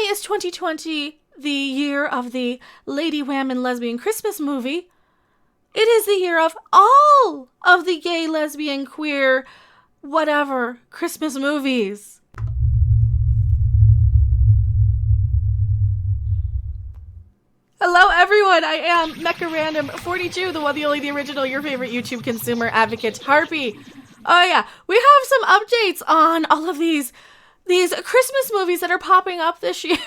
is 2020 the year of the Lady Wham and Lesbian Christmas movie, it is the year of all of the gay, lesbian, queer, whatever Christmas movies. Hello everyone, I am Mecha Random 42, the one, the only, the original, your favorite YouTube consumer advocate, Harpy. Oh yeah, we have some updates on all of these Christmas movies that are popping up this year.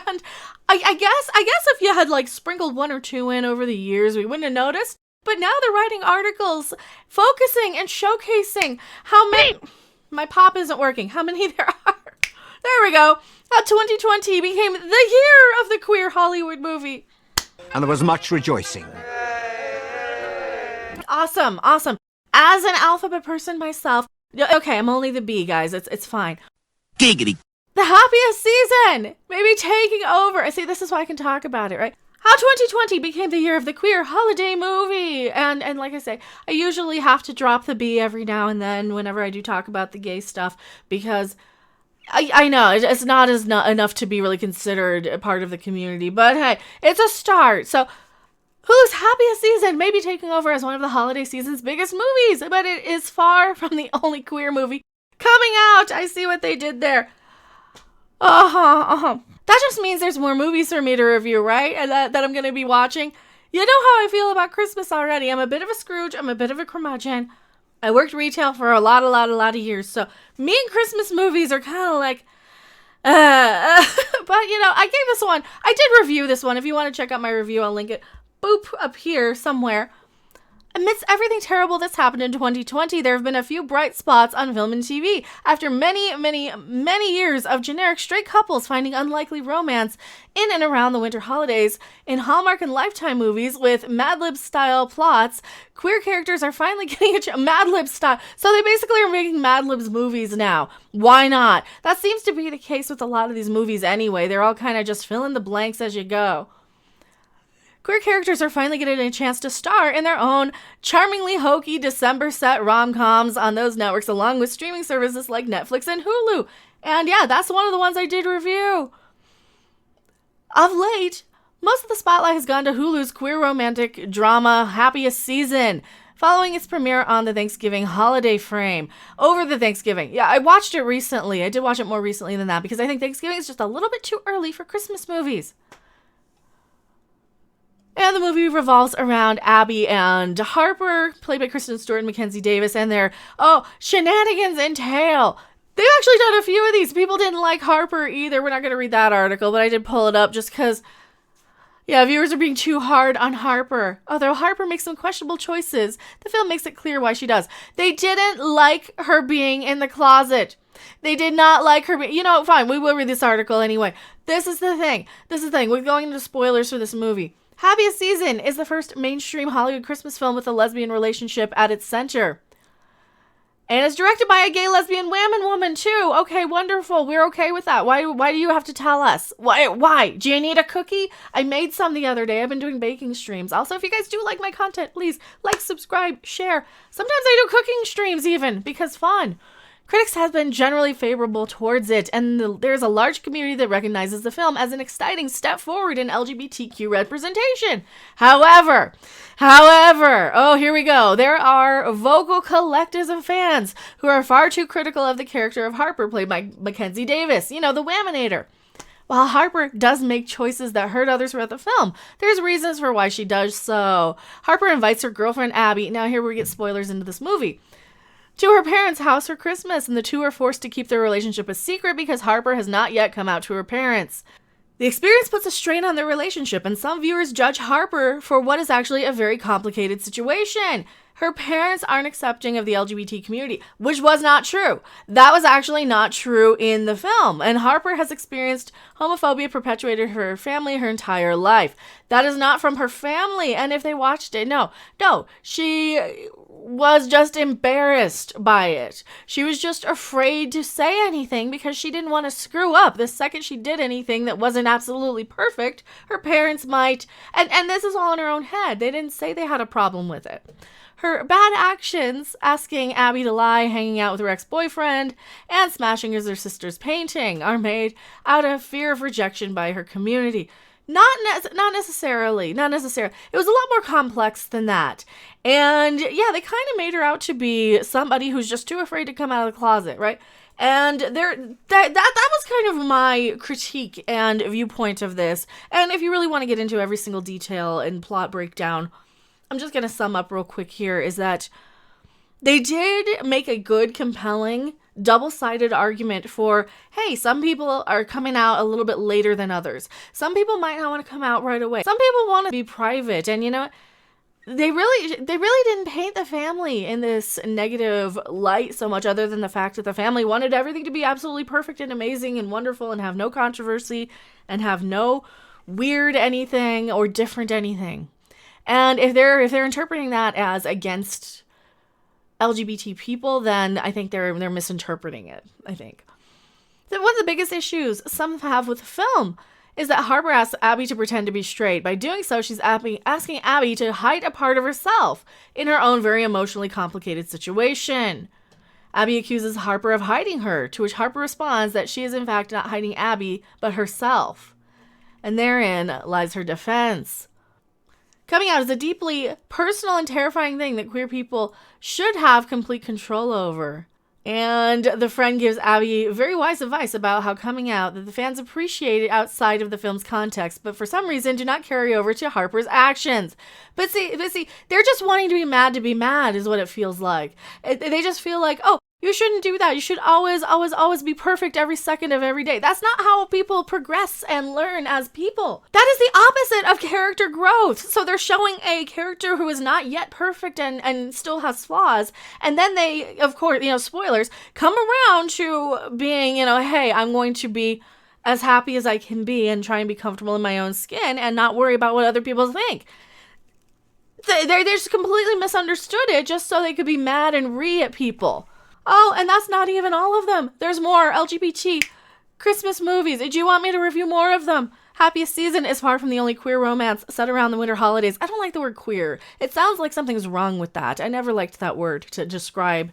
And I guess if you had like sprinkled one or two in over the years, we wouldn't have noticed. But now they're writing articles focusing and showcasing how many... My pop isn't working. How many there are. There we go. 2020 became the year of the queer Hollywood movie. And there was much rejoicing. Awesome. As an alphabet person myself, okay, I'm only the B, guys. It's fine. Giggity. The happiest season, maybe taking over. See, this is why I can talk about it, right? How 2020 became the year of the queer holiday movie. And like I say, I usually have to drop the B every now and then whenever I do talk about the gay stuff, because I know it's not enough to be really considered a part of the community, but hey, it's a start. So Hulu's happiest season may be taking over as one of the holiday season's biggest movies, but it is far from the only queer movie coming out. I see what they did there. That just means there's more movies for me to review, right? And that I'm going to be watching. You know how I feel about Christmas already. I'm a bit of a Scrooge. I'm a bit of a curmudgeon. I worked retail for a lot of years. So me and Christmas movies are kind of like, but you know, I gave this one, I did review this one. If you want to check out my review, I'll link it, boop, up here somewhere. Amidst everything terrible that's happened in 2020, there have been a few bright spots on film and TV. After many years of generic straight couples finding unlikely romance in and around the winter holidays, in Hallmark and Lifetime movies with Mad Lib-style plots, queer characters are finally getting a Mad Lib style. So they basically are making Mad Libs movies now. Why not? That seems to be the case with a lot of these movies anyway. They're all kind of just fill in the blanks as you go. Queer characters are finally getting a chance to star in their own charmingly hokey December set rom-coms on those networks, along with streaming services like Netflix and Hulu. And yeah, that's one of the ones I did review. Of late, most of the spotlight has gone to Hulu's queer romantic drama Happiest season, following its premiere on the Thanksgiving holiday frame. Over the Thanksgiving. Yeah, I watched it recently. I did watch it more recently than that because I think Thanksgiving is just a little bit too early for Christmas movies. And the movie revolves around Abby and Harper, played by Kristen, Stewart, and Mackenzie Davis, and their, shenanigans entail. They've actually done a few of these. People didn't like Harper either. We're not going to read that article, but I did pull it up just because, yeah, viewers are being too hard on Harper. Although Harper makes some questionable choices, the film makes it clear why she does. They didn't like her being in the closet. They did not like her being, fine, we will read this article anyway. This is the thing. We're going into spoilers for this movie. Happiest Season is the first mainstream Hollywood Christmas film with a lesbian relationship at its center. And it's directed by a gay lesbian whammon woman, too. Okay, wonderful. We're okay with that. Why do you have to tell us? Why? Do you need a cookie? I made some the other day. I've been doing baking streams. Also, if you guys do like my content, please like, subscribe, share. Sometimes I do cooking streams even, because fun. Critics have been generally favorable towards it, and there's a large community that recognizes the film as an exciting step forward in LGBTQ representation. However, here we go. There are vocal collectives of fans who are far too critical of the character of Harper, played by Mackenzie Davis, the Whaminator. While Harper does make choices that hurt others throughout the film, there's reasons for why she does so. Harper invites her girlfriend Abby, now here we get spoilers into this movie, to her parents' house for Christmas, and the two are forced to keep their relationship a secret because Harper has not yet come out to her parents. The experience puts a strain on their relationship, and some viewers judge Harper for what is actually a very complicated situation. Her parents aren't accepting of the LGBT community, which was not true. That was actually not true in the film, and Harper has experienced homophobia perpetuated her family her entire life. That is not from her family, and if they watched it, no, she was just embarrassed by it. She was just afraid to say anything because she didn't want to screw up. The second she did anything that wasn't absolutely perfect, her parents might, and this is all in her own head. They didn't say they had a problem with it. Her bad actions, asking Abby to lie, hanging out with her ex-boyfriend, and smashing her sister's painting, are made out of fear of rejection by her community. Not necessarily. It was a lot more complex than that. And yeah, they kind of made her out to be somebody who's just too afraid to come out of the closet, right? And that was kind of my critique and viewpoint of this. And if you really want to get into every single detail and plot breakdown, I'm just going to sum up real quick here, is that they did make a good, compelling, double-sided argument for, hey, some people are coming out a little bit later than others. Some people might not want to come out right away. Some people want to be private. And you know what? They really didn't paint the family in this negative light so much, other than the fact that the family wanted everything to be absolutely perfect and amazing and wonderful and have no controversy and have no weird anything or different anything. And if they're interpreting that as against LGBT people, then I think they're misinterpreting it, I think. One of the biggest issues some have with the film is that Harper asks Abby to pretend to be straight. By doing so, she's asking Abby to hide a part of herself in her own very emotionally complicated situation. Abby accuses Harper of hiding her, to which Harper responds that she is in fact not hiding Abby, but herself. And therein lies her defense. Coming out is a deeply personal and terrifying thing that queer people should have complete control over. And the friend gives Abby very wise advice about how coming out that the fans appreciate outside of the film's context, but for some reason do not carry over to Harper's actions. But see, they're just wanting to be mad is what it feels like. They just feel like, oh, you shouldn't do that. You should always be perfect every second of every day. That's not how people progress and learn as people. That is the opposite of character growth. So they're showing a character who is not yet perfect and still has flaws. And then they, of course, spoilers, come around to being, hey, I'm going to be as happy as I can be and try and be comfortable in my own skin and not worry about what other people think. They just completely misunderstood it just so they could be mad and at people. Oh, and that's not even all of them. There's more LGBT Christmas movies. Did you want me to review more of them? Happiest Season is far from the only queer romance set around the winter holidays. I don't like the word queer. It sounds like something's wrong with that. I never liked that word to describe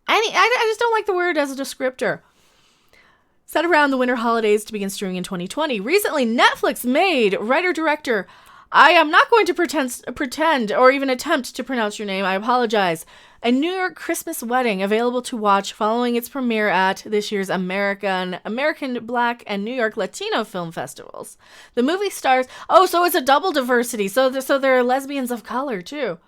I just don't like the word as a descriptor. Set around the winter holidays to begin streaming in 2020. Recently, Netflix made writer-director, I am not going to pretend or even attempt to pronounce your name. I apologize. A New York Christmas Wedding available to watch following its premiere at this year's American Black and New York Latino film festivals. The movie stars, so it's a double diversity. So there are lesbians of color too.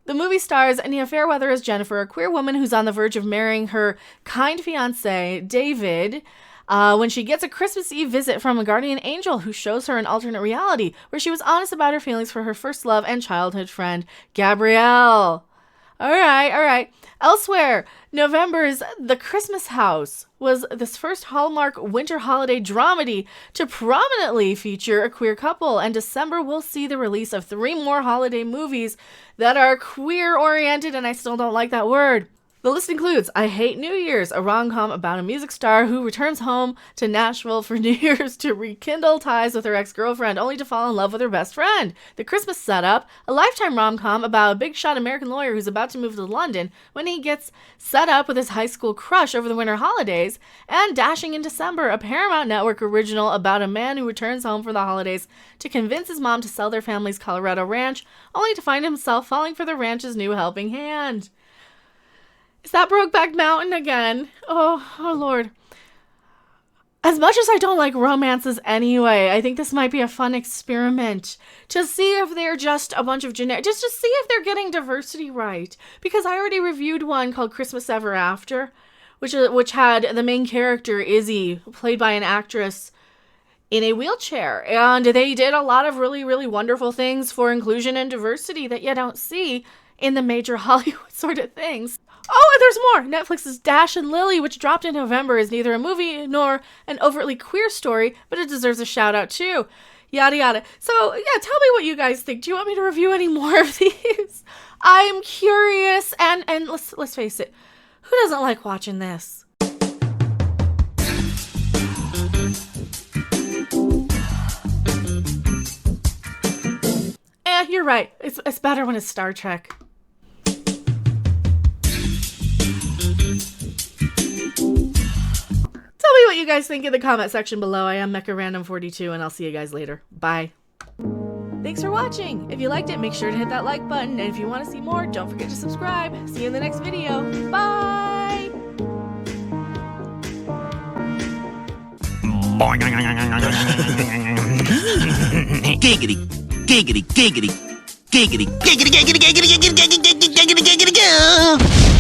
The movie stars Nia Fairweather as Jennifer, a queer woman who's on the verge of marrying her kind fiancé, David, when she gets a Christmas Eve visit from a guardian angel who shows her an alternate reality where she was honest about her feelings for her first love and childhood friend, Gabrielle. All right. Elsewhere, November's The Christmas House was this first Hallmark winter holiday dramedy to prominently feature a queer couple, and December will see the release of 3 more holiday movies that are queer-oriented, and I still don't like that word. The list includes I Hate New Year's, a rom-com about a music star who returns home to Nashville for New Year's to rekindle ties with her ex-girlfriend, only to fall in love with her best friend. The Christmas Setup, a Lifetime rom-com about a big-shot American lawyer who's about to move to London when he gets set up with his high school crush over the winter holidays. And Dashing in December, a Paramount Network original about a man who returns home for the holidays to convince his mom to sell their family's Colorado ranch, only to find himself falling for the ranch's new helping hand. Is that Brokeback Mountain again? Oh, Lord. As much as I don't like romances anyway, I think this might be a fun experiment to see if they're just a bunch of generic, just to see if they're getting diversity right. Because I already reviewed one called Christmas Ever After, which had the main character, Izzy, played by an actress in a wheelchair. And they did a lot of really, really wonderful things for inclusion and diversity that you don't see in the major Hollywood sort of things. Oh, and there's more! Netflix's Dash and Lily, which dropped in November, is neither a movie nor an overtly queer story, but it deserves a shout out too. Yada yada. So, yeah, tell me what you guys think. Do you want me to review any more of these? I'm curious, and let's face it, who doesn't like watching this? you're right. It's better when it's Star Trek. Tell me what you guys think in the comment section below. I am MechaRandom42, and I'll see you guys later. Bye. Thanks for watching. If you liked it, make sure to hit that like button. And if you want to see more, don't forget to subscribe. See you in the next video. Bye! Giggity, giggity, giggity, giggity, giggity, giggity, giggity, giggity, giggity, giggity, giggity, giggity, giggity, giggity,